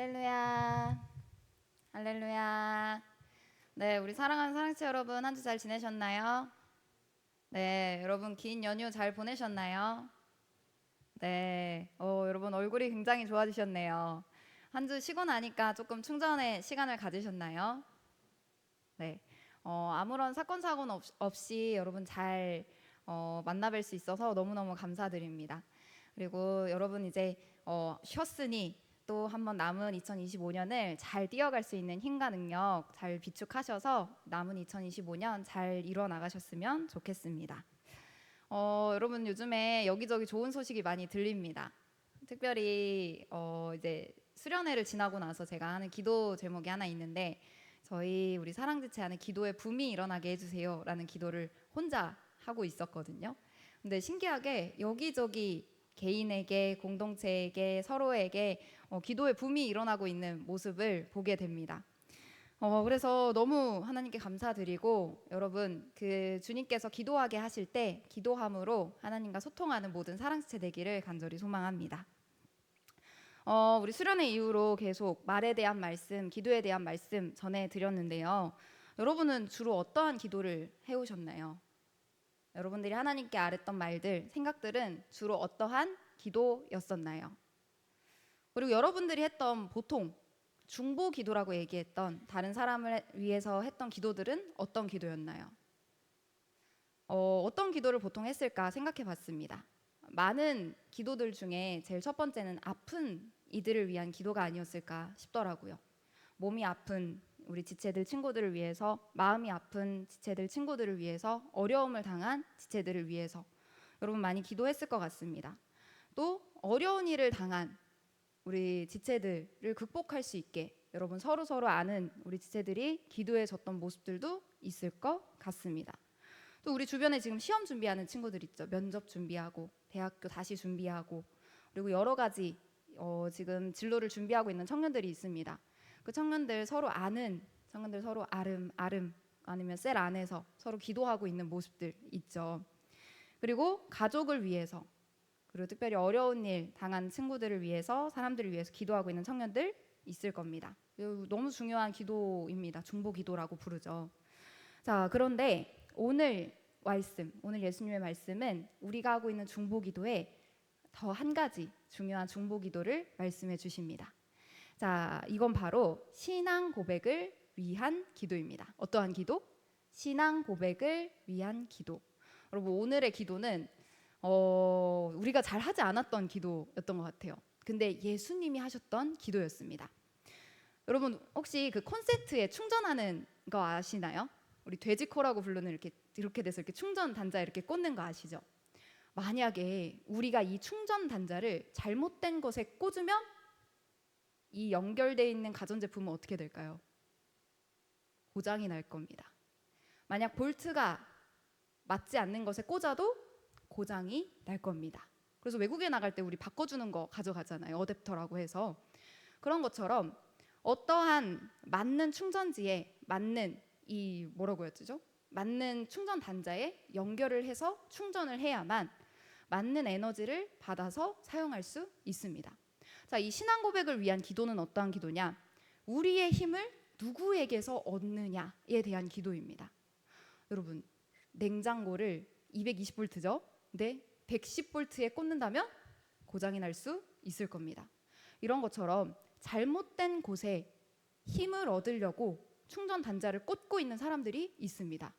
할렐루야. 할렐루야. 네, 우리 사랑하는 사랑치 여러분, 한 주 잘 지내셨나요? 네, 여러분 긴 연휴 잘 보내셨나요? 네, 여러분 얼굴이 굉장히 좋아지셨네요. 한 주 쉬고 나니까 조금 충전의 시간을 가지셨나요? 네, 아무런 사건 사고는 없이 여러분 잘 만나뵐 수 있어서 너무너무 감사드립니다. 그리고 여러분 이제 쉬었으니 또 한번 남은 2025년을 잘 뛰어갈 수 있는 힘과 능력 잘 비축하셔서 남은 2025년 잘 이뤄 나가셨으면 좋겠습니다. 여러분 요즘에 여기저기 좋은 소식이 많이 들립니다. 특별히 이제 수련회를 지나고 나서 제가 하는 기도 제목이 하나 있는데 저희 우리 사랑지체 안에 기도의 붐이 일어나게 해주세요라는 기도를 혼자 하고 있었거든요. 근데 신기하게 여기저기 개인에게 공동체에게 서로에게 기도의 붐이 일어나고 있는 모습을 보게 됩니다. 그래서 너무 하나님께 감사드리고 여러분 그 주님께서 기도하게 하실 때 기도함으로 하나님과 소통하는 모든 사랑지체 되기를 간절히 소망합니다. 우리 수련회 이후로 계속 말에 대한 말씀, 기도에 대한 말씀 전해드렸는데요. 여러분은 주로 어떠한 기도를 해오셨나요? 여러분들이 하나님께 아랬던 말들, 생각들은 주로 어떠한 기도였었나요? 그리고 여러분들이 했던 보통 중보 기도라고 얘기했던 다른 사람을 위해서 했던 기도들은 어떤 기도였나요? 어떤 기도를 보통 했을까 생각해 봤습니다. 많은 기도들 중에 제일 첫 번째는 아픈 이들을 위한 기도가 아니었을까 싶더라고요. 몸이 아픈 우리 지체들 친구들을 위해서, 마음이 아픈 지체들 친구들을 위해서, 어려움을 당한 지체들을 위해서 여러분 많이 기도했을 것 같습니다. 또 어려운 일을 당한 우리 지체들을 극복할 수 있게 여러분 서로 아는 우리 지체들이 기도해 줬던 모습들도 있을 것 같습니다. 또 우리 주변에 지금 시험 준비하는 친구들 있죠. 면접 준비하고 대학교 다시 준비하고 그리고 여러 가지 지금 진로를 준비하고 있는 청년들이 있습니다. 그 청년들 서로 아는 청년들 서로 아름 아니면 셀 안에서 서로 기도하고 있는 모습들 있죠. 그리고 가족을 위해서 그리고 특별히 어려운 일 당한 친구들을 위해서 사람들을 위해서 기도하고 있는 청년들 있을 겁니다. 너무 중요한 기도입니다. 중보 기도라고 부르죠. 자, 그런데 오늘 예수님의 말씀은 우리가 하고 있는 중보 기도에 더 한 가지 중요한 중보 기도를 말씀해 주십니다. 자, 이건 바로 신앙 고백을 위한 기도입니다. 어떠한 기도? 신앙 고백을 위한 기도. 여러분 오늘의 기도는 우리가 잘 하지 않았던 기도였던 것 같아요. 근데 예수님이 하셨던 기도였습니다. 여러분 혹시 그 콘센트에 충전하는 거 아시나요? 우리 돼지코라고 부르는 이렇게 돼서 이렇게 충전 단자 이렇게 꽂는 거 아시죠? 만약에 우리가 이 충전 단자를 잘못된 것에 꽂으면 이 연결되어 있는 가전제품은 어떻게 될까요? 고장이 날 겁니다. 만약 볼트가 맞지 않는 것에 꽂아도 고장이 날 겁니다. 그래서 외국에 나갈 때 우리 바꿔주는 거 가져가잖아요. 어댑터라고 해서. 그런 것처럼 어떠한 맞는 충전지에 맞는 이 뭐라고 했죠? 맞는 충전 단자에 연결을 해서 충전을 해야만 맞는 에너지를 받아서 사용할 수 있습니다. 자, 이 신앙 고백을 위한 기도는 어떠한 기도냐? 우리의 힘을 누구에게서 얻느냐에 대한 기도입니다. 여러분, 냉장고를 220볼트죠? 근데 110볼트에 꽂는다면 고장이 날 수 있을 겁니다. 이런 것처럼 잘못된 곳에 힘을 얻으려고 충전 단자를 꽂고 있는 사람들이 있습니다.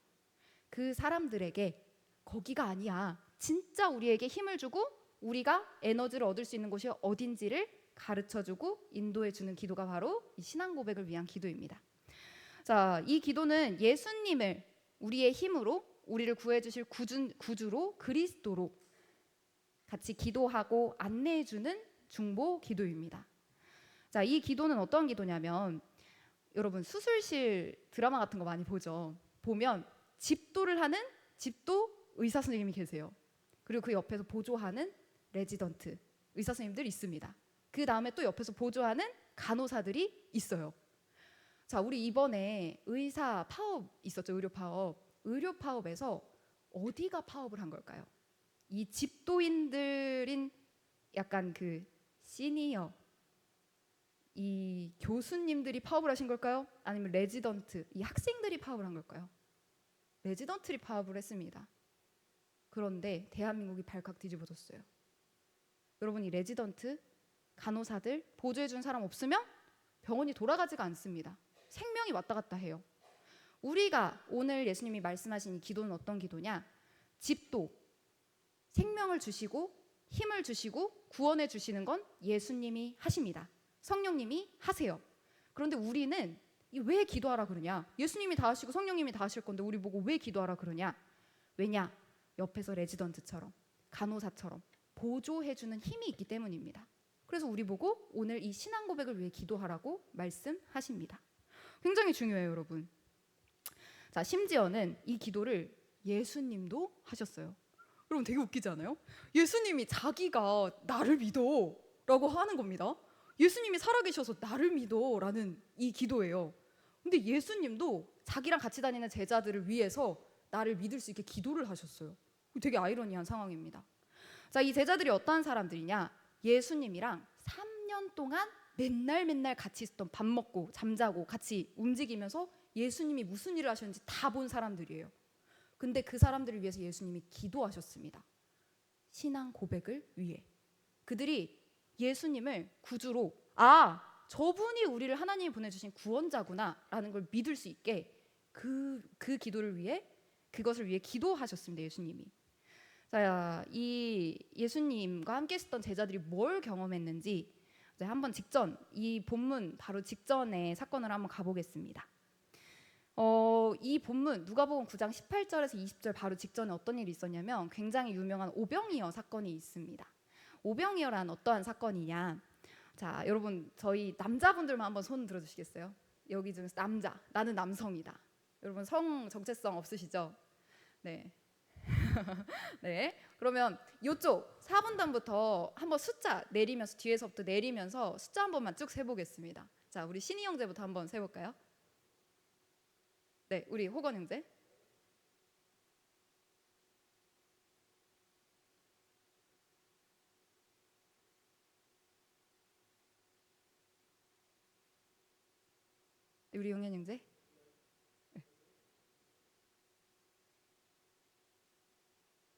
그 사람들에게 거기가 아니야. 진짜 우리에게 힘을 주고 우리가 에너지를 얻을 수 있는 곳이 어딘지를 가르쳐주고 인도해주는 기도가 바로 이 신앙 고백을 위한 기도입니다. 자, 이 기도는 예수님을 우리의 힘으로 우리를 구해주실 구주로 그리스도로 같이 기도하고 안내해주는 중보 기도입니다. 자, 이 기도는 어떤 기도냐면 여러분 수술실 드라마 같은 거 많이 보죠. 보면 집도를 하는 집도 의사 선생님이 계세요. 그리고 그 옆에서 보조하는 레지던트 의사 선생님들 있습니다. 그 다음에 또 옆에서 보조하는 간호사들이 있어요. 자, 우리 이번에 의사 파업 있었죠. 의료 파업. 의료 파업에서 어디가 파업을 한 걸까요? 이 집도인들인 약간 그 시니어 이 교수님들이 파업을 하신 걸까요? 아니면 레지던트, 이 학생들이 파업을 한 걸까요? 레지던트들이 파업을 했습니다. 그런데 대한민국이 발칵 뒤집어졌어요. 여러분, 이 레지던트, 간호사들, 보조해준 사람 없으면 병원이 돌아가지가 않습니다. 생명이 왔다 갔다 해요. 우리가 오늘 예수님이 말씀하신 이 기도는 어떤 기도냐? 집도 생명을 주시고 힘을 주시고 구원해 주시는 건 예수님이 하십니다. 성령님이 하세요. 그런데 우리는 왜 기도하라 그러냐? 예수님이 다 하시고 성령님이 다 하실 건데 우리 보고 왜 기도하라 그러냐? 왜냐? 옆에서 레지던트처럼 간호사처럼 보조해주는 힘이 있기 때문입니다. 그래서 우리 보고 오늘 이 신앙 고백을 위해 기도하라고 말씀하십니다. 굉장히 중요해요, 여러분. 자, 심지어는 이 기도를 예수님도 하셨어요. 여러분, 되게 웃기지 않아요? 예수님이 자기가 나를 믿어 라고 하는 겁니다. 예수님이 살아계셔서 나를 믿어 라는 이 기도예요. 근데 예수님도 자기랑 같이 다니는 제자들을 위해서 나를 믿을 수 있게 기도를 하셨어요. 되게 아이러니한 상황입니다. 자, 이 제자들이 어떠한 사람들이냐? 예수님이랑 3년 동안 맨날 같이 있었던, 밥 먹고 잠자고 같이 움직이면서 예수님이 무슨 일을 하셨는지 다 본 사람들이에요. 근데 그 사람들을 위해서 예수님이 기도하셨습니다. 신앙 고백을 위해. 그들이 예수님을 구주로, 저분이 우리를 하나님이 보내주신 구원자구나 라는 걸 믿을 수 있게 그 기도를 위해, 그것을 위해 기도하셨습니다. 예수님이. 자, 이 예수님과 함께 있었던 제자들이 뭘 경험했는지 이제 한번 이 본문 바로 직전의 사건을 한번 가보겠습니다. 이 본문 누가복음 9장 18절에서 20절 바로 직전에 어떤 일이 있었냐면 굉장히 유명한 오병이어 사건이 있습니다. 오병이어란 어떠한 사건이냐? 자, 여러분, 저희 남자분들만 한번 손 들어주시겠어요? 여기 중에서 남자, 나는 남성이다. 여러분, 성 정체성 없으시죠? 네. 네. 그러면 이쪽 4분단부터 한번 숫자 내리면서, 뒤에서부터 내리면서 숫자 한 번만 쭉 세보겠습니다. 자, 우리 신희 형제부터 한번 세볼까요? 네, 우리 호건 형제. 우리 용현 형제. 네.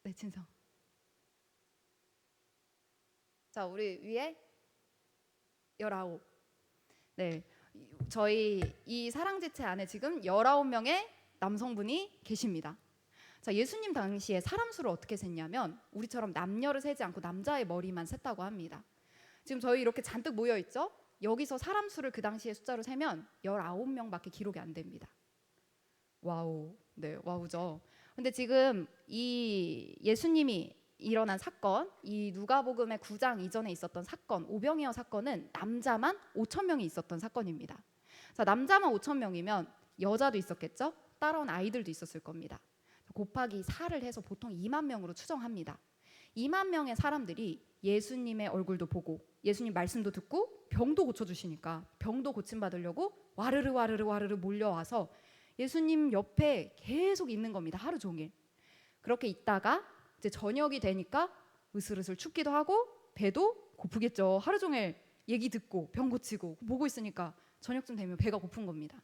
네, 진성. 자, 우리 위에 19. 네, 저희 이 사랑지체 안에 지금 19명의 남성분이 계십니다. 자, 예수님 당시에 사람 수를 어떻게 셌냐면 우리처럼 남녀를 세지 않고 남자의 머리만 셌다고 합니다. 지금 저희 이렇게 잔뜩 모여 있죠? 여기서 사람 수를 그 당시에 숫자로 세면 19명밖에 기록이 안 됩니다. 와우. 네, 와우죠. 근데 지금 이 예수님이 일어난 사건, 이 누가복음의 9장 이전에 있었던 사건, 오병이어 사건은 남자만 5천 명이 있었던 사건입니다. 자, 남자만 5천 명이면 여자도 있었겠죠? 따라온 아이들도 있었을 겁니다. 곱하기 4를 해서 보통 2만 명으로 추정합니다. 2만 명의 사람들이 예수님의 얼굴도 보고 예수님 말씀도 듣고 병도 고쳐주시니까 병도 고침받으려고 와르르 몰려와서 예수님 옆에 계속 있는 겁니다. 하루 종일. 그렇게 있다가 이제 저녁이 되니까 으슬으슬 춥기도 하고 배도 고프겠죠. 하루 종일 얘기 듣고 병 고치고 보고 있으니까 저녁쯤 되면 배가 고픈 겁니다.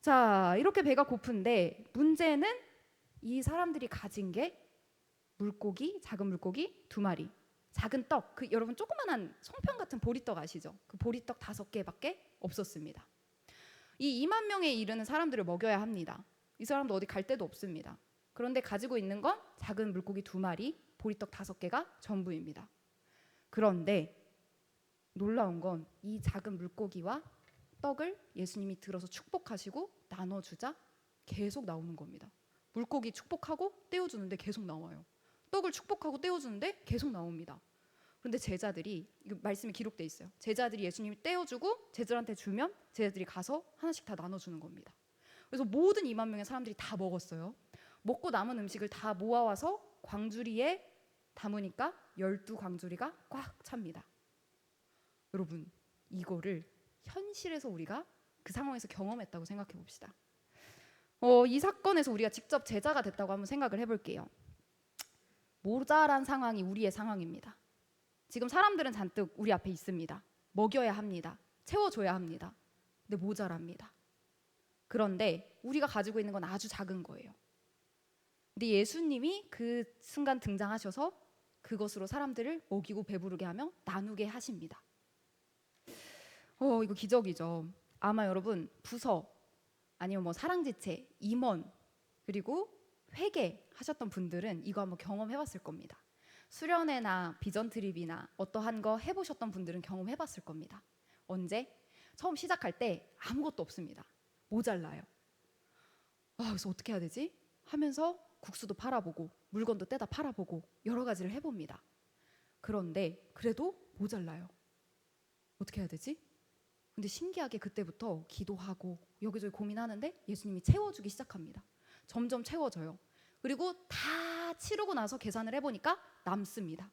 자, 이렇게 배가 고픈데 문제는 이 사람들이 가진 게 물고기, 작은 물고기 2마리, 작은 떡, 여러분 조그만한 송편 같은 보리떡 아시죠? 그 보리떡 5개밖에 없었습니다. 이 2만 명에 이르는 사람들을 먹여야 합니다. 이 사람도 어디 갈 데도 없습니다. 그런데 가지고 있는 건 작은 물고기 2마리, 보리떡 5개가 전부입니다. 그런데 놀라운 건 이 작은 물고기와 떡을 예수님이 들어서 축복하시고 나눠주자 계속 나오는 겁니다. 물고기 축복하고 떼어주는데 계속 나와요. 떡을 축복하고 떼어주는데 계속 나옵니다. 그런데 제자들이, 이거 말씀이 기록돼 있어요. 제자들이 예수님이 떼어주고 제자들한테 주면 제자들이 가서 하나씩 다 나눠주는 겁니다. 그래서 모든 2만 명의 사람들이 다 먹었어요. 먹고 남은 음식을 다 모아와서 광주리에 담으니까 12광주리가 꽉 찹니다. 여러분, 이거를 현실에서 우리가 그 상황에서 경험했다고 생각해 봅시다. 이 사건에서 우리가 직접 제자가 됐다고 한번 생각을 해볼게요. 모자란 상황이 우리의 상황입니다. 지금 사람들은 잔뜩 우리 앞에 있습니다. 먹여야 합니다. 채워줘야 합니다. 근데 모자랍니다. 그런데 우리가 가지고 있는 건 아주 작은 거예요. 근데 예수님이 그 순간 등장하셔서 그것으로 사람들을 먹이고 배부르게 하며 나누게 하십니다. 이거 기적이죠. 아마 여러분 부서 아니면 뭐 사랑지체, 임원 그리고 회계 하셨던 분들은 이거 한번 경험해봤을 겁니다. 수련회나 비전 트립이나 어떠한 거 해보셨던 분들은 경험해봤을 겁니다. 언제? 처음 시작할 때 아무것도 없습니다. 모자라요. 그래서 어떻게 해야 되지? 하면서 국수도 팔아보고 물건도 떼다 팔아보고 여러 가지를 해봅니다. 그런데 그래도 모자라요. 어떻게 해야 되지? 근데 신기하게 그때부터 기도하고 여기저기 고민하는데 예수님이 채워주기 시작합니다. 점점 채워져요. 그리고 다 치르고 나서 계산을 해보니까 남습니다.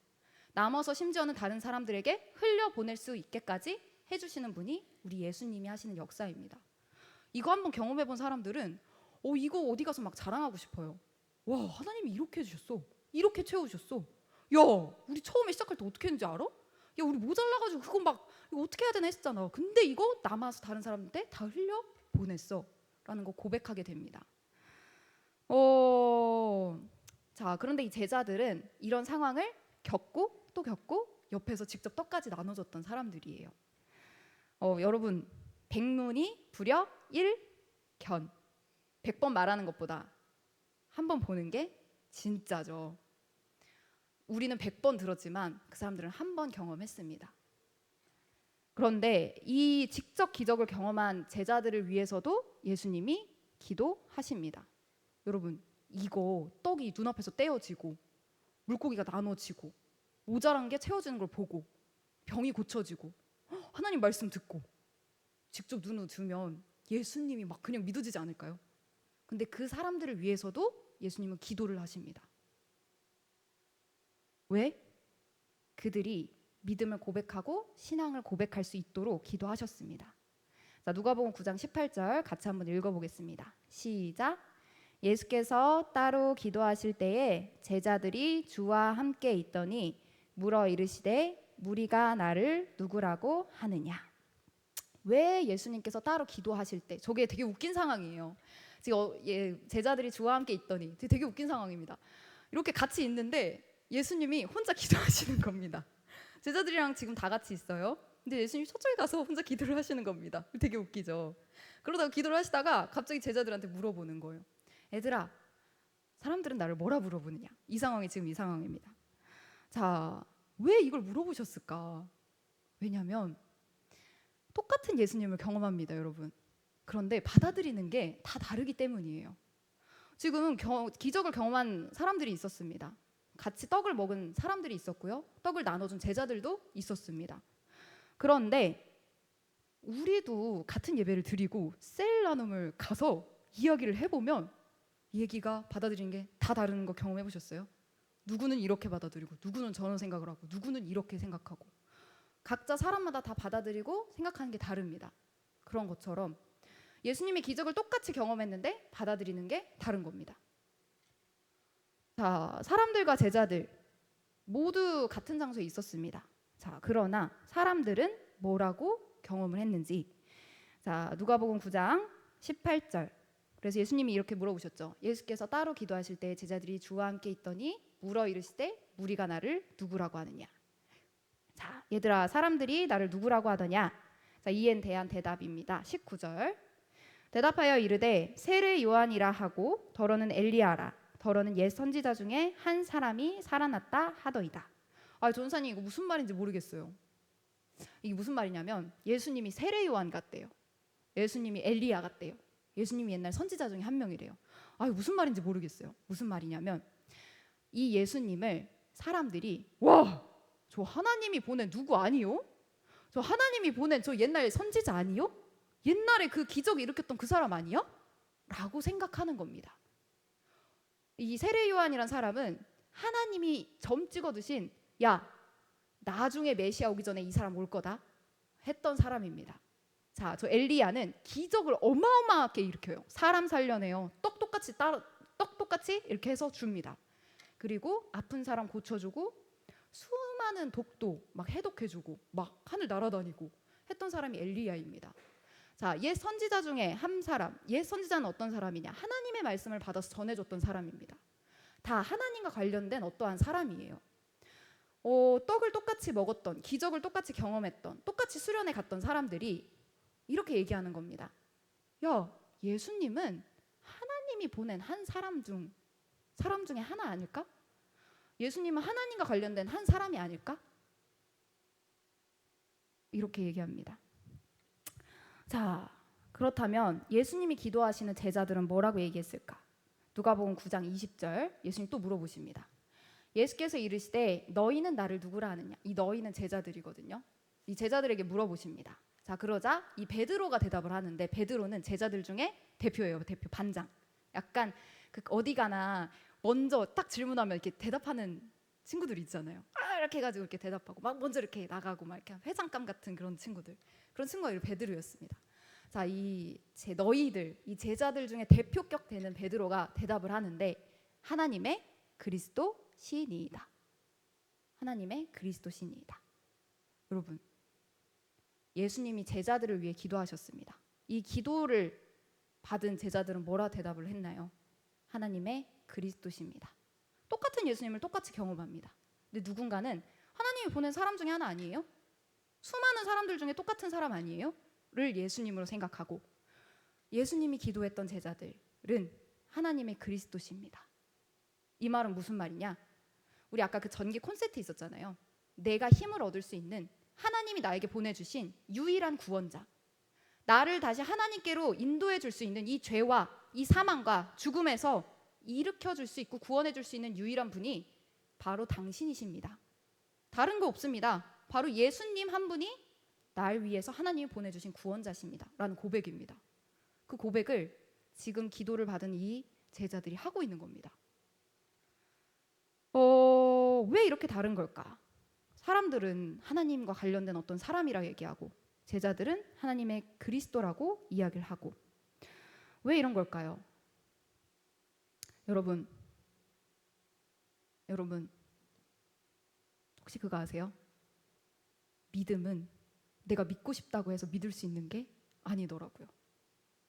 남아서 심지어는 다른 사람들에게 흘려보낼 수 있게까지 해주시는 분이 우리 예수님이 하시는 역사입니다. 이거 한번 경험해본 사람들은 이거 어디 가서 막 자랑하고 싶어요. 와, 하나님이 이렇게 해주셨어. 이렇게 채워주셨어. 야, 우리 처음에 시작할 때 어떻게 했는지 알아? 야, 우리 모자라가지고 그거 막 이거 어떻게 해야 되나 했었잖아. 근데 이거 남아서 다른 사람한테 다 흘려보냈어 라는 거 고백하게 됩니다. 자, 그런데 이 제자들은 이런 상황을 겪고 또 겪고 옆에서 직접 떡까지 나눠줬던 사람들이에요. 여러분, 백문이 불여 일견. 100번 말하는 것보다 한 번 보는 게 진짜죠. 우리는 100번 들었지만 그 사람들은 한 번 경험했습니다. 그런데 이 직접 기적을 경험한 제자들을 위해서도 예수님이 기도하십니다. 여러분, 이거 떡이 눈앞에서 떼어지고 물고기가 나눠지고 모자란 게 채워지는 걸 보고 병이 고쳐지고 하나님 말씀 듣고 직접 눈을 두면 예수님이 막 그냥 믿어지지 않을까요? 근데 그 사람들을 위해서도 예수님은 기도를 하십니다. 왜? 그들이 믿음을 고백하고 신앙을 고백할 수 있도록 기도하셨습니다. 자, 누가복음 9장 18절 같이 한번 읽어보겠습니다. 시작. 예수께서 따로 기도하실 때에 제자들이 주와 함께 있더니 물어 이르시되 무리가 나를 누구라고 하느냐. 왜 예수님께서 따로 기도하실 때, 저게 되게 웃긴 상황이에요. 지금 제자들이 주와 함께 있더니 되게 웃긴 상황입니다. 이렇게 같이 있는데 예수님이 혼자 기도하시는 겁니다. 제자들이랑 지금 다 같이 있어요. 근데 예수님이 저쪽에 가서 혼자 기도를 하시는 겁니다. 되게 웃기죠. 그러다가 기도를 하시다가 갑자기 제자들한테 물어보는 거예요. 얘들아, 사람들은 나를 뭐라 물어보느냐? 이 상황이 지금 이 상황입니다. 자, 왜 이걸 물어보셨을까? 왜냐하면 똑같은 예수님을 경험합니다, 여러분. 그런데 받아들이는 게 다 다르기 때문이에요. 지금 기적을 경험한 사람들이 있었습니다. 같이 떡을 먹은 사람들이 있었고요. 떡을 나눠준 제자들도 있었습니다. 그런데 우리도 같은 예배를 드리고 셀 나눔을 가서 이야기를 해보면 얘기가 받아들이는 게 다 다른 거 경험해 보셨어요? 누구는 이렇게 받아들이고 누구는 저런 생각을 하고 누구는 이렇게 생각하고 각자 사람마다 다 받아들이고 생각하는 게 다릅니다. 그런 것처럼 예수님이 기적을 똑같이 경험했는데 받아들이는 게 다른 겁니다. 자, 사람들과 제자들 모두 같은 장소에 있었습니다. 자, 그러나 사람들은 뭐라고 경험을 했는지. 자, 누가복음 9장 18절. 그래서 예수님이 이렇게 물어보셨죠. 예수께서 따로 기도하실 때 제자들이 주와 함께 있더니 물어 이르시되 무리가 나를 누구라고 하느냐. 자, 얘들아, 사람들이 나를 누구라고 하더냐. 자, 이엔 대한 대답입니다. 19절. 대답하여 이르되 세례 요한이라 하고 더러는 엘리야라. 더러는 옛 선지자 중에 한 사람이 살아났다 하더이다. 전사님, 이거 무슨 말인지 모르겠어요. 이게 무슨 말이냐면 예수님이 세례 요한 같대요. 예수님이 엘리야 같대요. 예수님이 옛날 선지자 중에 한 명이래요. 무슨 말인지 모르겠어요. 무슨 말이냐면 이 예수님을 사람들이 와, 저 하나님이 보낸 누구 아니요? 저 하나님이 보낸 저 옛날 선지자 아니요? 옛날에 그 기적 일으켰던 그 사람 아니야? 라고 생각하는 겁니다. 이 세례 요한이란 사람은 하나님이 점 찍어두신 야, 나중에 메시아 오기 전에 이 사람 올 거다 했던 사람입니다. 자, 저 엘리야는 기적을 어마어마하게 일으켜요. 사람 살려내요. 떡똑같이 이렇게 해서 줍니다. 그리고 아픈 사람 고쳐주고 수많은 독도 막 해독해주고 막 하늘 날아다니고 했던 사람이 엘리야입니다. 자, 옛 선지자 중에 한 사람, 옛 선지자는 어떤 사람이냐? 하나님의 말씀을 받아서 전해줬던 사람입니다. 다 하나님과 관련된 어떠한 사람이에요. 떡을 똑같이 먹었던, 기적을 똑같이 경험했던, 똑같이 수련회 갔던 사람들이 이렇게 얘기하는 겁니다. 야, 예수님은 하나님이 보낸 한 사람 중에 하나 아닐까? 예수님은 하나님과 관련된 한 사람이 아닐까? 이렇게 얘기합니다. 자, 그렇다면 예수님이 기도하시는 제자들은 뭐라고 얘기했을까? 누가복음 9장 20절 예수님 또 물어보십니다. 예수께서 이르시되 너희는 나를 누구라 하느냐? 이 너희는 제자들이거든요. 이 제자들에게 물어보십니다. 자, 그러자 이 베드로가 대답을 하는데 베드로는 제자들 중에 대표예요. 대표, 반장. 약간 어디 가나 먼저 딱 질문하면 이렇게 대답하는 친구들 있잖아요. 이렇게 해가지고 이렇게 대답하고 막 먼저 이렇게 나가고 막 이렇게 회장감 같은 그런 친구들. 그런 친구가 베드로였습니다. 자, 너희들, 이 제자들 중에 대표격 되는 베드로가 대답을 하는데 하나님의 그리스도시니이다. 하나님의 그리스도시니이다. 여러분, 예수님이 제자들을 위해 기도하셨습니다. 이 기도를 받은 제자들은 뭐라 대답을 했나요? 하나님의 그리스도십니다. 똑같은 예수님을 똑같이 경험합니다. 근데 누군가는 하나님이 보낸 사람 중에 하나 아니에요? 수많은 사람들 중에 똑같은 사람 아니에요? 를 예수님으로 생각하고 예수님이 기도했던 제자들은 하나님의 그리스도십니다. 이 말은 무슨 말이냐? 우리 아까 그 전기 콘서트 있었잖아요. 내가 힘을 얻을 수 있는 하나님이 나에게 보내주신 유일한 구원자, 나를 다시 하나님께로 인도해 줄 수 있는 이 죄와 이 사망과 죽음에서 일으켜 줄 수 있고 구원해 줄 수 있는 유일한 분이 바로 당신이십니다. 다른 거 없습니다. 바로 예수님 한 분이 날 위해서 하나님이 보내주신 구원자십니다. 라는 고백입니다. 그 고백을 지금 기도를 받은 이 제자들이 하고 있는 겁니다. 왜 이렇게 다른 걸까? 사람들은 하나님과 관련된 어떤 사람이라 얘기하고 제자들은 하나님의 그리스도라고 이야기를 하고 왜 이런 걸까요? 여러분 혹시 그거 아세요? 믿음은 내가 믿고 싶다고 해서 믿을 수 있는 게 아니더라고요.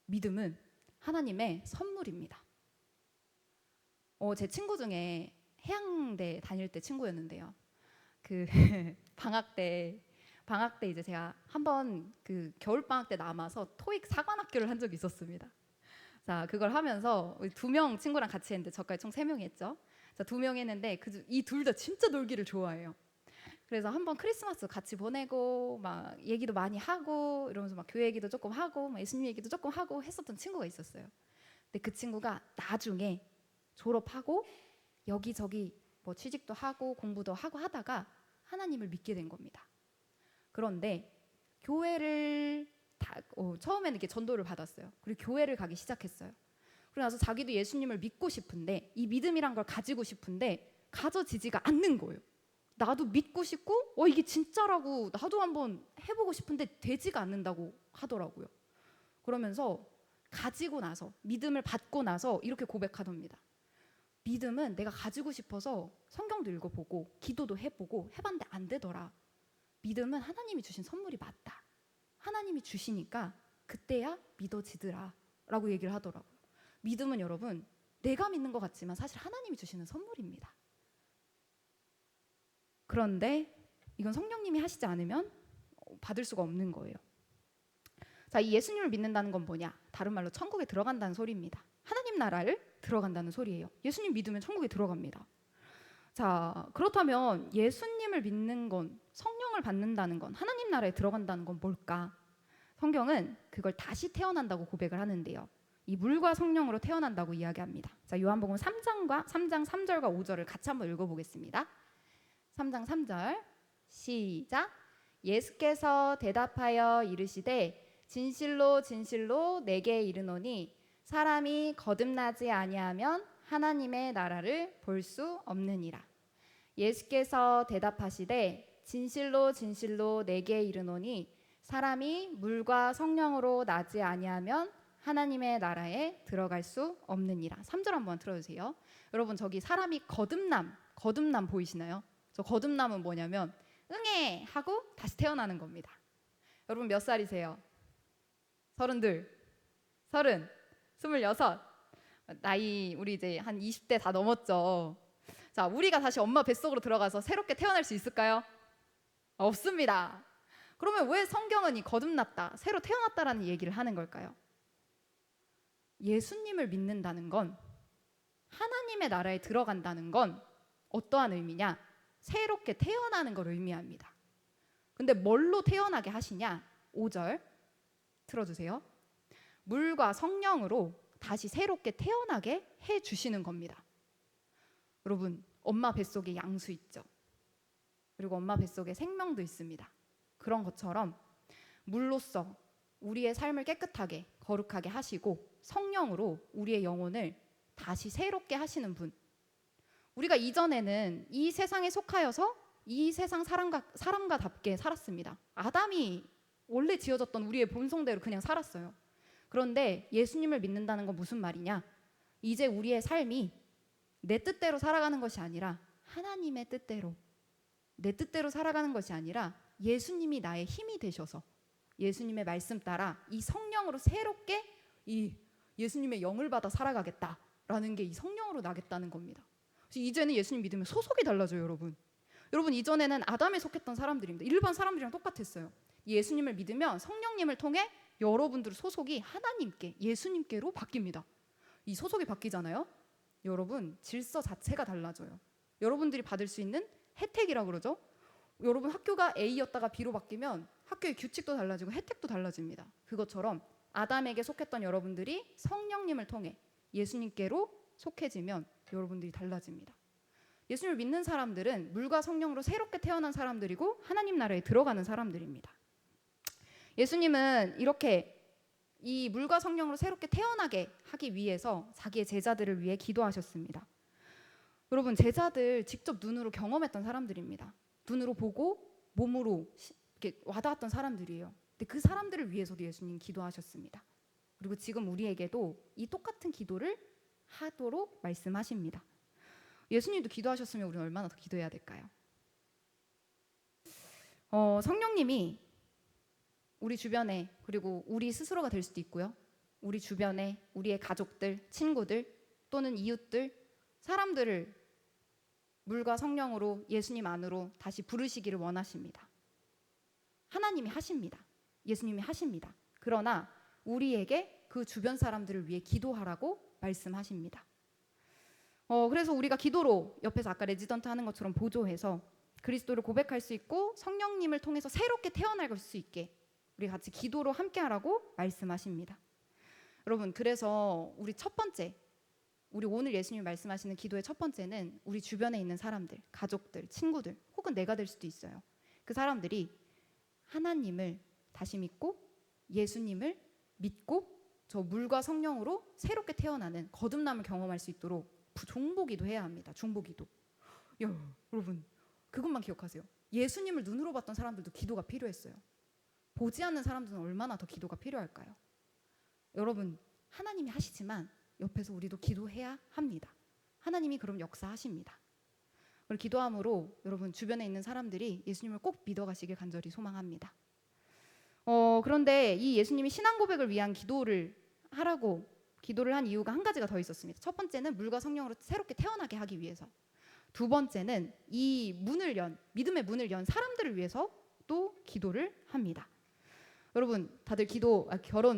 믿음은 하나님의 선물입니다. 제 친구 중에 해양대 다닐 때 친구였는데요. 그 방학 때 이제 제가 한번 그 겨울 방학 때 남아서 토익 사관학교를 한 적이 있었습니다. 자, 그걸 하면서 2명 친구랑 같이 했는데 저까지 총 3명이 했죠. 자, 2명 했는데 이 둘 다 진짜 놀기를 좋아해요. 그래서 한번 크리스마스 같이 보내고 막 얘기도 많이 하고 이러면서 막 교회 얘기도 조금 하고 막 예수님 얘기도 조금 하고 했었던 친구가 있었어요. 근데 그 친구가 나중에 졸업하고 여기저기 뭐 취직도 하고 공부도 하고 하다가 하나님을 믿게 된 겁니다. 그런데 교회를 처음에는 이렇게 전도를 받았어요. 그리고 교회를 가기 시작했어요. 그러고 나서 자기도 예수님을 믿고 싶은데 이 믿음이란 걸 가지고 싶은데 가져지지가 않는 거예요. 나도 믿고 싶고 이게 진짜라고 나도 한번 해보고 싶은데 되지가 않는다고 하더라고요. 그러면서 가지고 나서 믿음을 받고 나서 이렇게 고백하답니다. 믿음은 내가 가지고 싶어서 성경도 읽어보고 기도도 해보고 해봤는데 안 되더라. 믿음은 하나님이 주신 선물이 맞다. 하나님이 주시니까 그때야 믿어지더라 라고 얘기를 하더라고요. 믿음은 여러분 내가 믿는 것 같지만 사실 하나님이 주시는 선물입니다. 그런데 이건 성령님이 하시지 않으면 받을 수가 없는 거예요. 자, 이 예수님을 믿는다는 건 뭐냐? 다른 말로 천국에 들어간다는 소리입니다. 하나님 나라를 들어간다는 소리예요. 예수님 믿으면 천국에 들어갑니다. 자, 그렇다면 예수님을 믿는 건, 성령을 받는다는 건, 하나님 나라에 들어간다는 건 뭘까? 성경은 그걸 다시 태어난다고 고백을 하는데요. 이 물과 성령으로 태어난다고 이야기합니다. 자, 요한복음 3장 3절과 5절을 같이 한번 읽어보겠습니다. 3장 3절 시작. 예수께서 대답하여 이르시되 진실로 진실로 내게 이르노니 사람이 거듭나지 아니하면 하나님의 나라를 볼 수 없느니라. 예수께서 대답하시되 진실로 진실로 내게 이르노니 사람이 물과 성령으로 나지 아니하면 하나님의 나라에 들어갈 수 없느니라. 3절 한번 들어주세요. 여러분 저기 사람이 거듭남 보이시나요? 저 거듭남은 뭐냐면 응애 하고 다시 태어나는 겁니다. 여러분 몇 살이세요? 32, 30, 26. 나이 우리 이제 한 20대 다 넘었죠. 자, 우리가 다시 엄마 뱃속으로 들어가서 새롭게 태어날 수 있을까요? 없습니다. 그러면 왜 성경은 이 거듭났다, 새로 태어났다라는 얘기를 하는 걸까요? 예수님을 믿는다는 건, 하나님의 나라에 들어간다는 건 어떠한 의미냐? 새롭게 태어나는 걸 의미합니다. 근데 뭘로 태어나게 하시냐? 5절 틀어주세요. 물과 성령으로 다시 새롭게 태어나게 해주시는 겁니다. 여러분, 엄마 뱃속에 양수 있죠. 그리고 엄마 뱃속에 생명도 있습니다. 그런 것처럼 물로써 우리의 삶을 깨끗하게 거룩하게 하시고, 성령으로 우리의 영혼을 다시 새롭게 하시는 분. 우리가 이전에는 이 세상에 속하여서 이 세상 사람과답게 살았습니다. 아담이 원래 지어졌던 우리의 본성대로 그냥 살았어요. 그런데 예수님을 믿는다는 건 무슨 말이냐? 이제 우리의 삶이 내 뜻대로 살아가는 것이 아니라 하나님의 뜻대로, 내 뜻대로 살아가는 것이 아니라 예수님이 나의 힘이 되셔서 예수님의 말씀 따라 이 성령으로 새롭게 이 예수님의 영을 받아 살아가겠다라는 게 이 성령으로 나겠다는 겁니다. 이제는 예수님 믿으면 소속이 달라져요, 여러분. 여러분, 이전에는 아담에 속했던 사람들입니다. 일반 사람들이랑 똑같았어요. 예수님을 믿으면 성령님을 통해 여러분들의 소속이 하나님께, 예수님께로 바뀝니다. 이 소속이 바뀌잖아요. 여러분, 질서 자체가 달라져요. 여러분들이 받을 수 있는 혜택이라고 그러죠. 여러분, 학교가 A였다가 B로 바뀌면 학교의 규칙도 달라지고 혜택도 달라집니다. 그것처럼 아담에게 속했던 여러분들이 성령님을 통해 예수님께로 속해지면 여러분들이 달라집니다. 예수님을 믿는 사람들은 물과 성령으로 새롭게 태어난 사람들이고 하나님 나라에 들어가는 사람들입니다. 예수님은 이렇게 이 물과 성령으로 새롭게 태어나게 하기 위해서 자기의 제자들을 위해 기도하셨습니다. 여러분, 제자들 직접 눈으로 경험했던 사람들입니다. 눈으로 보고 몸으로 이렇게 와닿았던 사람들이에요. 근데 그 사람들을 위해서도 예수님 기도하셨습니다. 그리고 지금 우리에게도 이 똑같은 기도를 하도록 말씀하십니다. 예수님도 기도하셨으면 우리는 얼마나 더 기도해야 될까요? 성령님이 우리 주변에, 그리고 우리 스스로가 될 수도 있고요, 우리 주변에 우리의 가족들, 친구들 또는 이웃들, 사람들을 물과 성령으로 예수님 안으로 다시 부르시기를 원하십니다. 하나님이 하십니다. 예수님이 하십니다. 그러나 우리에게 그 주변 사람들을 위해 기도하라고 말씀하십니다. 그래서 우리가 기도로 옆에서 아까 레지던트 하는 것처럼 보조해서 그리스도를 고백할 수 있고 성령님을 통해서 새롭게 태어날 수 있게 우리 같이 기도로 함께하라고 말씀하십니다. 여러분, 그래서 우리 첫 번째, 우리 오늘 예수님이 말씀하시는 기도의 첫 번째는 우리 주변에 있는 사람들, 가족들, 친구들, 혹은 내가 될 수도 있어요. 그 사람들이 하나님을 다시 믿고 예수님을 믿고 저 물과 성령으로 새롭게 태어나는 거듭남을 경험할 수 있도록 중보기도 해야 합니다. 중보기도. 여러분, 그것만 기억하세요. 예수님을 눈으로 봤던 사람들도 기도가 필요했어요. 보지 않는 사람들은 얼마나 더 기도가 필요할까요? 여러분, 하나님이 하시지만 옆에서 우리도 기도해야 합니다. 하나님이 그럼 역사하십니다. 우리 기도함으로 여러분 주변에 있는 사람들이 예수님을 꼭 믿어가시길 간절히 소망합니다. 그런데 이 예수님이 신앙 고백을 위한 기도를 하라고 기도를 한 이유가 한 가지가 더 있었습니다. 첫 번째는 물과 성령으로 새롭게 태어나게 하기 위해서. 두 번째는 이 문을 연, 믿음의 문을 연 사람들을 위해서 또 기도를 합니다. 여러분, 다들 결혼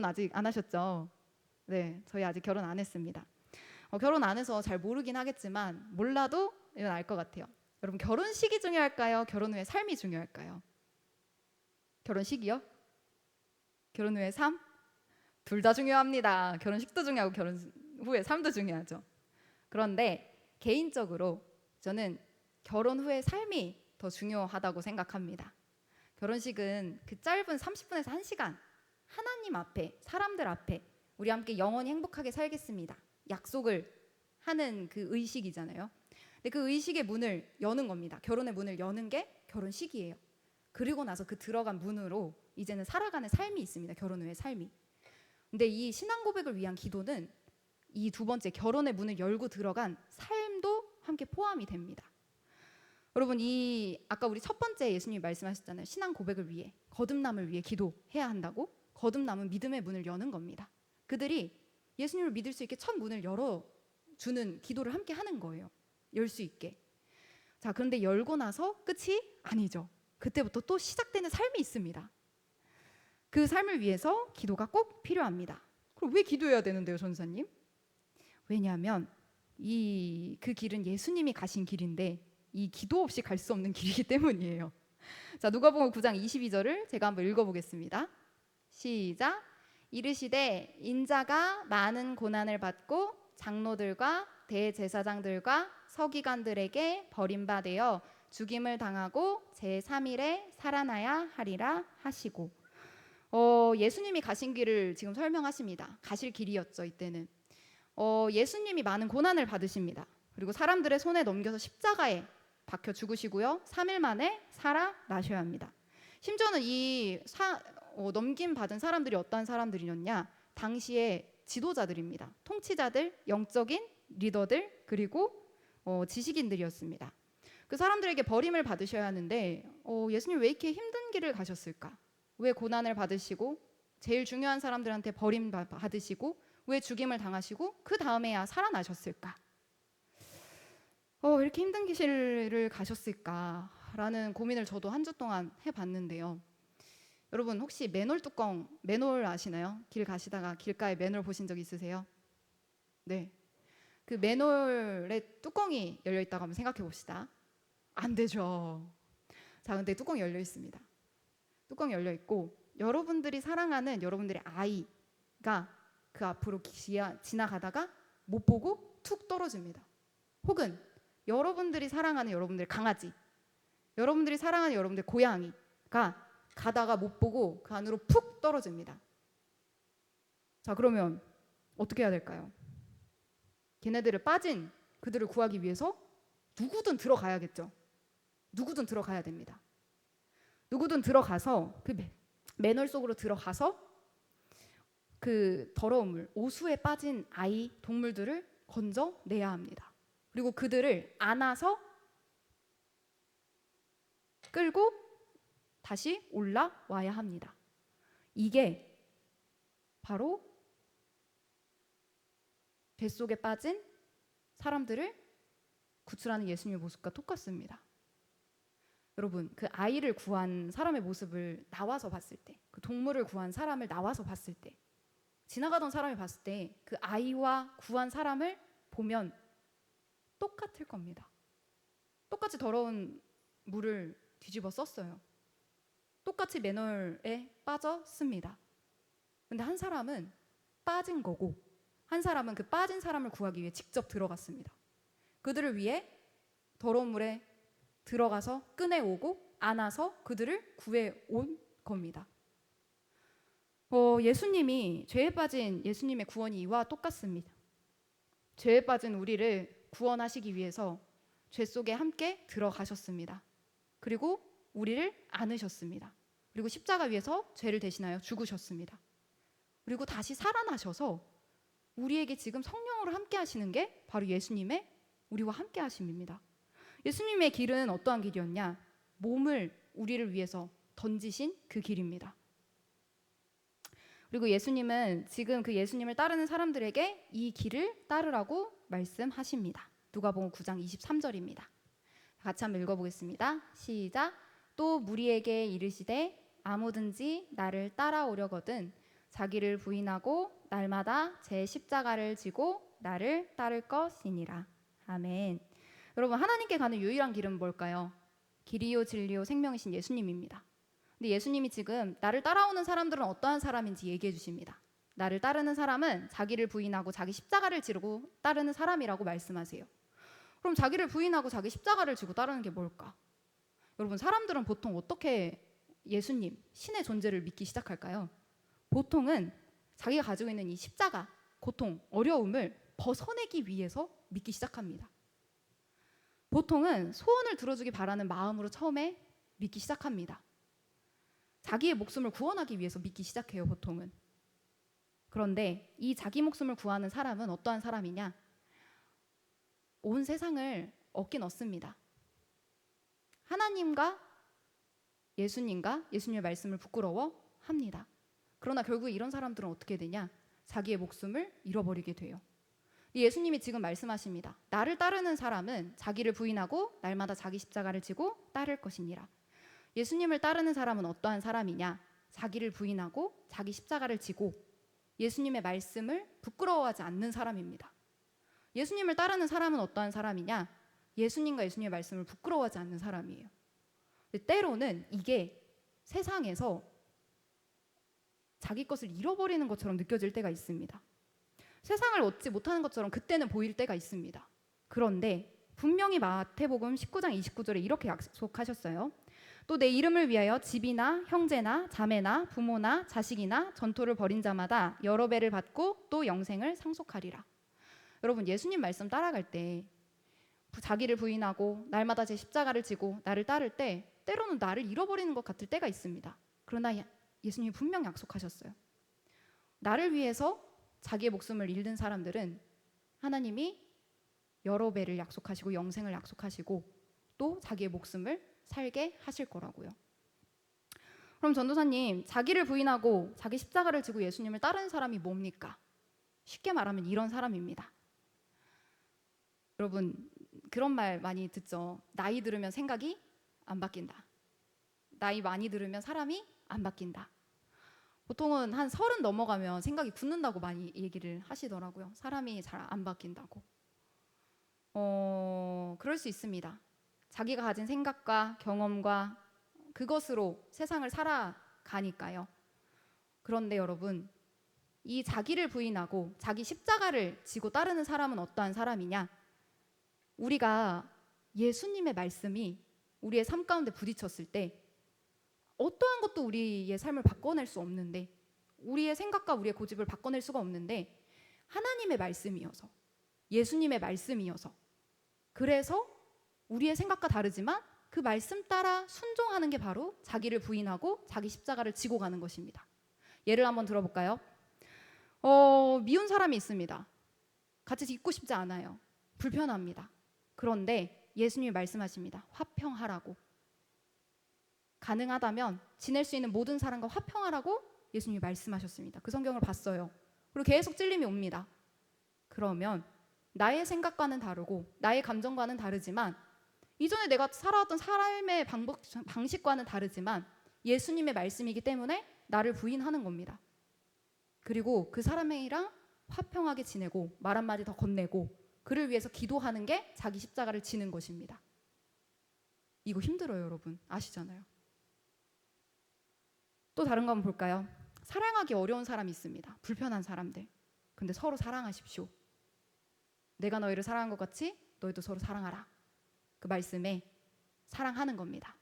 아직 안 하셨죠? 네, 저희 아직 결혼 안 했습니다. 결혼 안 해서 잘 모르긴 하겠지만 몰라도 이건 알 것 같아요. 여러분, 결혼식이 중요할까요? 결혼 후의 삶이 중요할까요? 결혼식이요? 결혼 후의 삶? 둘 다 중요합니다. 결혼식도 중요하고 결혼 후의 삶도 중요하죠. 그런데 개인적으로 저는 결혼 후의 삶이 더 중요하다고 생각합니다. 결혼식은 그 짧은 30분에서 1시간 하나님 앞에, 사람들 앞에 우리 함께 영원히 행복하게 살겠습니다. 약속을 하는 그 의식이잖아요. 근데 그 의식의 문을 여는 겁니다. 결혼의 문을 여는 게 결혼식이에요. 그리고 나서 그 들어간 문으로 이제는 살아가는 삶이 있습니다. 결혼 후의 삶이. 근데 이 신앙 고백을 위한 기도는 이 두 번째 결혼의 문을 열고 들어간 삶도 함께 포함이 됩니다. 여러분, 이 아까 우리 첫 번째 예수님이 말씀하셨잖아요. 신앙 고백을 위해, 거듭남을 위해 기도해야 한다고. 거듭남은 믿음의 문을 여는 겁니다. 그들이 예수님을 믿을 수 있게 첫 문을 열어주는 기도를 함께 하는 거예요. 열 수 있게. 자, 그런데 열고 나서 끝이 아니죠. 그때부터 또 시작되는 삶이 있습니다. 그 삶을 위해서 기도가 꼭 필요합니다. 그럼 왜 기도해야 되는데요, 전사님? 왜냐하면 그 길은 예수님이 가신 길인데 이 기도 없이 갈 수 없는 길이기 때문이에요. 자, 누가복음 9장 22절을 제가 한번 읽어보겠습니다. 시작. 이르시되 인자가 많은 고난을 받고 장로들과 대제사장들과 서기관들에게 버림받아 죽임을 당하고 제3일에 살아나야 하리라 하시고, 예수님이 가신 길을 지금 설명하십니다. 가실 길이었죠, 이때는. 예수님이 많은 고난을 받으십니다. 그리고 사람들의 손에 넘겨서 십자가에 박혀 죽으시고요. 3일 만에 살아나셔야 합니다. 심지어는 넘김 받은 사람들이 어떤 사람들이었냐? 당시의 지도자들입니다. 통치자들, 영적인 리더들, 그리고 지식인들이었습니다. 그 사람들에게 버림을 받으셔야 하는데 예수님 왜 이렇게 힘든 길을 가셨을까? 왜 고난을 받으시고 제일 중요한 사람들한테 버림 받으시고 왜 죽임을 당하시고 그 다음에야 살아나셨을까? 이렇게 힘든 길을 가셨을까라는 고민을 저도 한 주 동안 해봤는데요. 여러분, 혹시 맨홀 아시나요? 길 가시다가 길가에 맨홀 보신 적 있으세요? 네. 그 맨홀에 뚜껑이 열려 있다고 한번 생각해 봅시다. 안 되죠. 자, 근데 뚜껑이 열려 있습니다. 뚜껑이 열려 있고 여러분들이 사랑하는 여러분들의 아이가 그 앞으로 지나가다가 못 보고 툭 떨어집니다. 혹은 여러분들이 사랑하는 여러분들의 강아지, 여러분들이 사랑하는 여러분들의 고양이가 가다가 못 보고 그 안으로 푹 떨어집니다. 자, 그러면 어떻게 해야 될까요? 빠진 그들을 구하기 위해서 누구든 들어가야겠죠. 누구든 들어가야 됩니다. 누구든 들어가서 그 맨홀 속으로 들어가서 그 더러운 물, 오수에 빠진 아이, 동물들을 건져내야 합니다. 그리고 그들을 안아서 끌고 다시 올라와야 합니다. 이게 바로 뱃속에 빠진 사람들을 구출하는 예수님의 모습과 똑같습니다. 여러분, 그 아이를 구한 사람의 모습을 나와서 봤을 때, 그 동물을 구한 사람을 나와서 봤을 때, 지나가던 사람이 봤을 때 그 아이와 구한 사람을 보면 똑같을 겁니다. 똑같이 더러운 물을 뒤집어 썼어요. 똑같이 맨홀에 빠졌습니다. 근데 한 사람은 빠진 거고 한 사람은 그 빠진 사람을 구하기 위해 직접 들어갔습니다. 그들을 위해 더러운 물에 들어가서 꺼내오고 안아서 그들을 구해온 겁니다. 예수님이 죄에 빠진 예수님의 구원이 이와 똑같습니다. 죄에 빠진 우리를 구원하시기 위해서 죄 속에 함께 들어가셨습니다. 그리고 우리를 안으셨습니다. 그리고 십자가 위에서 죄를 대신하여 죽으셨습니다. 그리고 다시 살아나셔서 우리에게 지금 성령으로 함께 하시는 게 바로 예수님의 우리와 함께 하심입니다. 예수님의 길은 어떠한 길이었냐? 몸을 우리를 위해서 던지신 그 길입니다. 그리고 예수님은 지금 그 예수님을 따르는 사람들에게 이 길을 따르라고 말씀하십니다. 누가복음 9장 23절입니다. 같이 한번 읽어보겠습니다. 시작. 또 무리에게 이르시되 아무든지 나를 따라오려거든 자기를 부인하고 날마다 제 십자가를 지고 나를 따를 것이니라. 아멘. 여러분, 하나님께 가는 유일한 길은 뭘까요? 길이요 진리요 생명이신 예수님입니다. 근데 예수님이 지금 나를 따라오는 사람들은 어떠한 사람인지 얘기해 주십니다. 나를 따르는 사람은 자기를 부인하고 자기 십자가를 지르고 따르는 사람이라고 말씀하세요. 그럼 자기를 부인하고 자기 십자가를 지고 따르는 게 뭘까? 여러분, 사람들은 보통 어떻게 예수님, 신의 존재를 믿기 시작할까요? 보통은 자기가 가지고 있는 이 십자가, 고통, 어려움을 벗어내기 위해서 믿기 시작합니다. 보통은 소원을 들어주기 바라는 마음으로 처음에 믿기 시작합니다. 자기의 목숨을 구원하기 위해서 믿기 시작해요, 보통은. 그런데 이 자기 목숨을 구하는 사람은 어떠한 사람이냐? 온 세상을 얻긴 얻습니다. 하나님과 예수님과 예수님의 말씀을 부끄러워합니다. 그러나 결국 이런 사람들은 어떻게 되냐? 자기의 목숨을 잃어버리게 돼요. 예수님이 지금 말씀하십니다. 나를 따르는 사람은 자기를 부인하고 날마다 자기 십자가를 지고 따를 것이니라. 예수님을 따르는 사람은 어떠한 사람이냐? 자기를 부인하고 자기 십자가를 지고 예수님의 말씀을 부끄러워하지 않는 사람입니다. 예수님을 따르는 사람은 어떠한 사람이냐? 예수님과 예수님의 말씀을 부끄러워하지 않는 사람이에요. 때로는 이게 세상에서 자기 것을 잃어버리는 것처럼 느껴질 때가 있습니다. 세상을 얻지 못하는 것처럼 그때는 보일 때가 있습니다. 그런데 분명히 마태복음 19장 29절에 이렇게 약속하셨어요. 또 내 이름을 위하여 집이나 형제나 자매나 부모나 자식이나 전토를 벌인 자마다 여러 배를 받고 또 영생을 상속하리라. 여러분, 예수님 말씀 따라갈 때 자기를 부인하고 날마다 제 십자가를 지고 나를 따를 때 때로는 나를 잃어버리는 것 같을 때가 있습니다. 그러나 예수님이 분명 약속하셨어요. 나를 위해서 자기의 목숨을 잃는 사람들은 하나님이 여러 배를 약속하시고 영생을 약속하시고 또 자기의 목숨을 살게 하실 거라고요. 그럼 전도사님, 자기를 부인하고 자기 십자가를 지고 예수님을 따르는 사람이 뭡니까? 쉽게 말하면 이런 사람입니다. 여러분, 그런 말 많이 듣죠. 나이 들으면 생각이 안 바뀐다. 나이 많이 들으면 사람이 안 바뀐다. 보통은 한 30 넘어가면 생각이 굳는다고 많이 얘기를 하시더라고요. 사람이 잘 안 바뀐다고. 그럴 수 있습니다. 자기가 가진 생각과 경험과 그것으로 세상을 살아가니까요. 그런데 여러분, 이 자기를 부인하고 자기 십자가를 지고 따르는 사람은 어떠한 사람이냐? 우리가 예수님의 말씀이 우리의 삶 가운데 부딪혔을 때 어떠한 것도 우리의 삶을 바꿔낼 수 없는데, 우리의 생각과 우리의 고집을 바꿔낼 수가 없는데 하나님의 말씀이어서, 예수님의 말씀이어서, 그래서 우리의 생각과 다르지만 그 말씀 따라 순종하는 게 바로 자기를 부인하고 자기 십자가를 지고 가는 것입니다. 예를 한번 들어볼까요? 미운 사람이 있습니다. 같이 있고 싶지 않아요. 불편합니다. 그런데 예수님이 말씀하십니다. 화평하라고. 가능하다면 지낼 수 있는 모든 사람과 화평하라고 예수님이 말씀하셨습니다. 그 성경을 봤어요. 그리고 계속 찔림이 옵니다. 그러면 나의 생각과는 다르고 나의 감정과는 다르지만 이전에 내가 살아왔던 삶의 방식과는 다르지만 예수님의 말씀이기 때문에 나를 부인하는 겁니다. 그리고 그 사람이랑 화평하게 지내고 말 한마디 더 건네고 그를 위해서 기도하는 게 자기 십자가를 지는 것입니다. 이거 힘들어요, 여러분. 아시잖아요. 또 다른 거 한번 볼까요? 사랑하기 어려운 사람이 있습니다. 불편한 사람들. 근데 서로 사랑하십시오. 내가 너희를 사랑한 것 같이 너희도 서로 사랑하라. 그 말씀에 사랑하는 겁니다.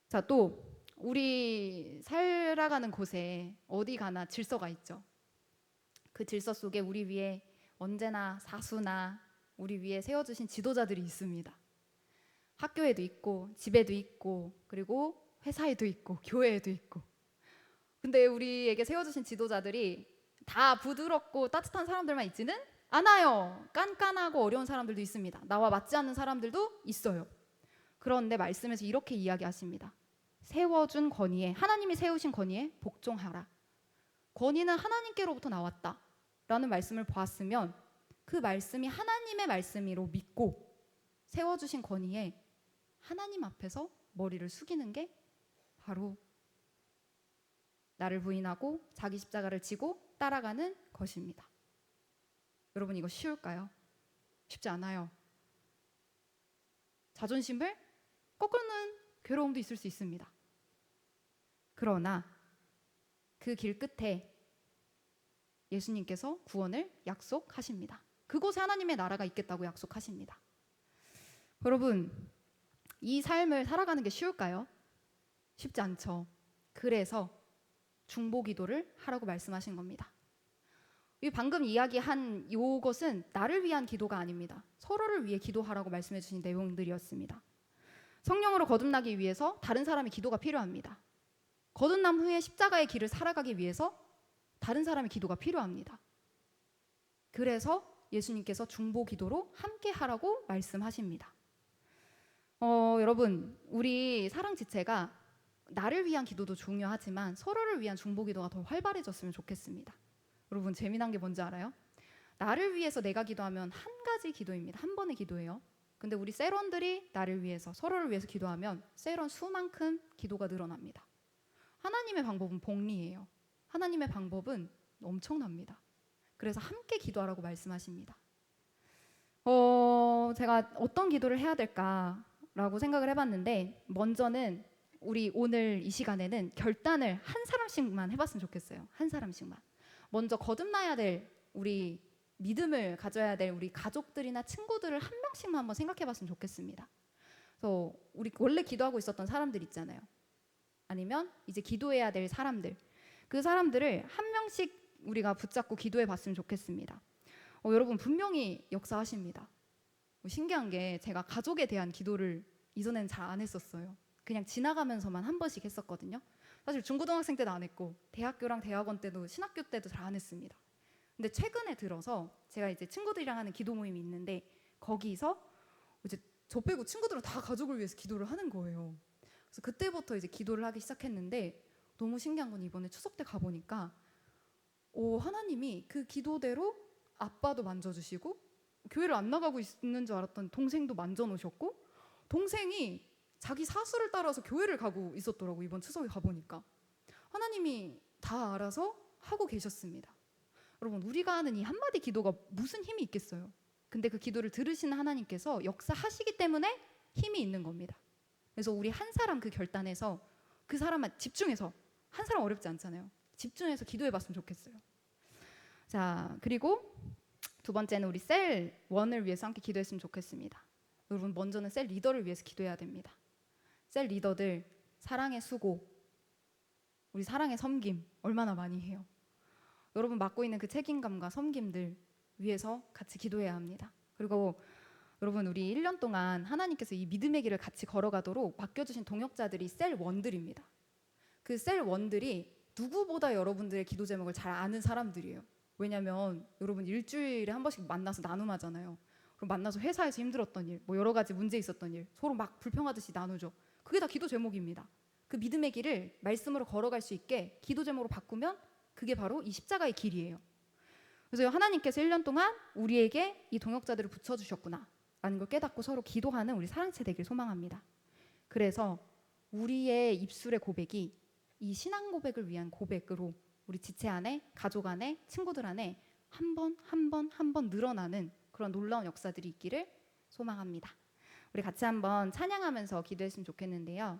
자, 또 우리 살아가는 곳에 어디 가나 질서가 있죠. 그 질서 속에 우리 위에 언제나 사수나 우리 위에 세워주신 지도자들이 있습니다. 학교에도 있고 집에도 있고 그리고 회사에도 있고 교회에도 있고. 근데 우리에게 세워주신 지도자들이 다 부드럽고 따뜻한 사람들만 있지는 않아요. 깐깐하고 어려운 사람들도 있습니다. 나와 맞지 않는 사람들도 있어요. 그런데 말씀에서 이렇게 이야기하십니다. 세워준 권위에, 하나님이 세우신 권위에 복종하라. 권위는 하나님께로부터 나왔다 라는 말씀을 보았으면 그 말씀이 하나님의 말씀이로 믿고 세워주신 권위에 하나님 앞에서 머리를 숙이는 게 바로 나를 부인하고 자기 십자가를 지고 따라가는 것입니다. 여러분, 이거 쉬울까요? 쉽지 않아요. 자존심을 꺾는 괴로움도 있을 수 있습니다. 그러나 그 길 끝에 예수님께서 구원을 약속하십니다. 그곳에 하나님의 나라가 있겠다고 약속하십니다. 여러분, 이 삶을 살아가는 게 쉬울까요? 쉽지 않죠. 그래서 중보기도를 하라고 말씀하신 겁니다. 이 방금 이야기한 이것은 나를 위한 기도가 아닙니다. 서로를 위해 기도하라고 말씀해 주신 내용들이었습니다. 성령으로 거듭나기 위해서 다른 사람의 기도가 필요합니다. 거듭남 후에 십자가의 길을 살아가기 위해서 다른 사람의 기도가 필요합니다. 그래서 예수님께서 중보기도로 함께 하라고 말씀하십니다. 여러분, 우리 사랑 지체가 나를 위한 기도도 중요하지만 서로를 위한 중보 기도가 더 활발해졌으면 좋겠습니다. 여러분, 재미난 게 뭔지 알아요? 나를 위해서 내가 기도하면 한 가지 기도입니다. 한 번의 기도예요. 근데 우리 셀원들이 나를 위해서, 서로를 위해서 기도하면 셀원 수만큼 기도가 늘어납니다. 하나님의 방법은 복리예요. 하나님의 방법은 엄청납니다. 그래서 함께 기도하라고 말씀하십니다. 제가 어떤 기도를 해야 될까라고 생각을 해봤는데, 먼저는 우리 오늘 이 시간에는 결단을 한 사람씩만 해봤으면 좋겠어요. 한 사람씩만. 먼저 거듭나야 될, 우리 믿음을 가져야 될 우리 가족들이나 친구들을 한 명씩만 한번 생각해봤으면 좋겠습니다. 그래서 우리 원래 기도하고 있었던 사람들 있잖아요. 아니면 이제 기도해야 될 사람들, 그 사람들을 한 명씩 우리가 붙잡고 기도해봤으면 좋겠습니다. 여러분, 분명히 역사하십니다. 신기한 게 제가 가족에 대한 기도를 이전에는 잘 안 했었어요. 그냥 지나가면서만 한 번씩 했었거든요. 사실 중고등학생 때도 안 했고 대학교랑 대학원 때도 신학교 때도 잘 안 했습니다. 근데 최근에 들어서 제가 이제 친구들이랑 하는 기도 모임이 있는데, 거기서 이제 저 빼고 친구들은 다 가족을 위해서 기도를 하는 거예요. 그래서 그때부터 이제 기도를 하기 시작했는데, 너무 신기한 건 이번에 추석 때 가보니까 하나님이 그 기도대로 아빠도 만져주시고, 교회를 안 나가고 있는 줄 알았던 동생도 만져놓으셨고, 동생이 자기 사수를 따라서 교회를 가고 있었더라고. 이번 추석에 가보니까 하나님이 다 알아서 하고 계셨습니다. 여러분, 우리가 하는 이 한마디 기도가 무슨 힘이 있겠어요? 근데 그 기도를 들으시는 하나님께서 역사하시기 때문에 힘이 있는 겁니다. 그래서 우리 한 사람 그 결단해서 그 사람만 집중해서, 한 사람 어렵지 않잖아요. 집중해서 기도해봤으면 좋겠어요. 자, 그리고 두 번째는 우리 셀 원을 위해서 함께 기도했으면 좋겠습니다. 여러분, 먼저는 셀 리더를 위해서 기도해야 됩니다. 셀 리더들 사랑의 수고, 우리 사랑의 섬김 얼마나 많이 해요. 여러분 맡고 있는 그 책임감과 섬김들 위해서 같이 기도해야 합니다. 그리고 여러분, 우리 1년 동안 하나님께서 이 믿음의 길을 같이 걸어가도록 맡겨주신 동역자들이 셀 원들입니다. 그 셀 원들이 누구보다 여러분들의 기도 제목을 잘 아는 사람들이에요. 왜냐면 여러분 일주일에 한 번씩 만나서 나눔하잖아요. 그럼 만나서 회사에서 힘들었던 일, 뭐 여러 가지 문제 있었던 일 서로 막 불평하듯이 나누죠. 그게 다 기도 제목입니다. 그 믿음의 길을 말씀으로 걸어갈 수 있게 기도 제목으로 바꾸면 그게 바로 이 십자가의 길이에요. 그래서 하나님께서 1년 동안 우리에게 이 동역자들을 붙여주셨구나 라는 걸 깨닫고 서로 기도하는 우리 사랑체 되길 소망합니다. 그래서 우리의 입술의 고백이 이 신앙 고백을 위한 고백으로 우리 지체 안에, 가족 안에, 친구들 안에 한 번 한 번 늘어나는 그런 놀라운 역사들이 있기를 소망합니다. 우리 같이 한번 찬양하면서 기도했으면 좋겠는데요.